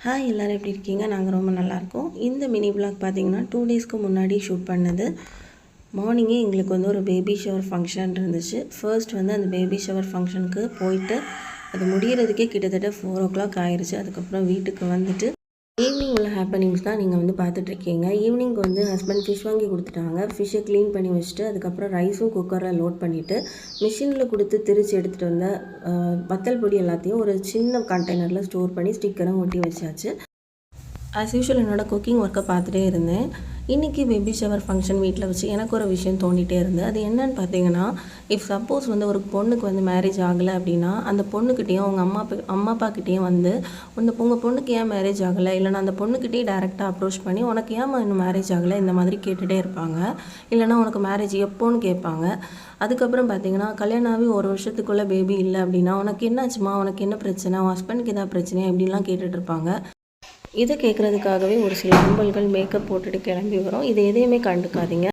Hi எல்லோரும் எப்படி இருக்கீங்க? நாங்கள் ரொம்ப நல்லாயிருக்கோம். இந்த மினி விளாக் பார்த்தீங்கன்னா 2 டேஸ்க்கு முன்னாடி ஷூட் பண்ணது. மார்னிங்கே எங்களுக்கு வந்து ஒரு பேபி ஷவர் ஃபங்க்ஷன் இருந்துச்சு. ஃபர்ஸ்ட் வந்து அந்த பேபி ஷவர் ஃபங்க்ஷனுக்கு போயிட்டு அது முடிகிறதுக்கே கிட்டத்தட்ட 4 o'clock ஆயிடுச்சு. அதுக்கப்புறம் வீட்டுக்கு வந்துட்டு ஈவினிங் உள்ள ஹேப்பனிங்ஸ் தான் நீங்கள் வந்து பார்த்துட்ருக்கீங்க. ஈவினிங் வந்து ஹஸ்பண்ட் ஃபிஷ் வாங்கி கொடுத்துட்டாங்க. ஃபிஷ்ஷை க்ளீன் பண்ணி வச்சுட்டு அதுக்கப்புறம் ரைஸும் குக்கரில் லோட் பண்ணிவிட்டு மிஷினில் கொடுத்து திரிச்சு எடுத்துகிட்டு வந்த வத்தல் பொடி எல்லாத்தையும் ஒரு சின்ன கண்டெய்னரில் ஸ்டோர் பண்ணி ஸ்டிக்கரும் ஒட்டி வச்சாச்சு. ஆஸ் யூஷுவல் என்னோடய குக்கிங் ஒர்க்கை பார்த்துட்டே இருந்தேன். இன்றைக்கி பேபி ஷவர் ஃபங்க்ஷன் வீட்டில் வச்சு எனக்கு ஒரு விஷயம் தோண்டிகிட்டே இருந்தது. அது என்னன்னு பார்த்தீங்கன்னா, இஃப் சப்போஸ் வந்து ஒரு பொண்ணுக்கு வந்து மேரேஜ் ஆகலை அப்படின்னா அந்த பொண்ணுக்கிட்டேயும் அவங்க அம்மா அப்பாக்கிட்டேயும் வந்து உங்கள் பொண்ணுக்கு ஏன் மேரேஜ் ஆகலை, இல்லைனா அந்த பொண்ணுக்கிட்டேயே டேரெக்டாக அப்ரோச் பண்ணி உனக்கு ஏன் இன்னும் மேரேஜ் ஆகலை இந்த மாதிரி கேட்டுகிட்டே இருப்பாங்க. இல்லைனா உனக்கு மேரேஜ் எப்போன்னு கேட்பாங்க. அதுக்கப்புறம் பார்த்தீங்கன்னா கல்யாணம் ஆகி 1 வருஷத்துக்குள்ளே பேபி இல்லை அப்படின்னா உனக்கு என்னாச்சுமா, உனக்கு என்ன பிரச்சனை, உன் ஹஸ்பண்டுக்கு எதாவது பிரச்சனையா இப்படின்லாம் கேட்டுட்ருப்பாங்க. இதை கேட்குறதுக்காகவே ஒரு சில கும்பல்கள் மேக்கப் போட்டுட்டு கிளம்பி வரும். இதை எதையுமே கண்டுக்காதீங்க.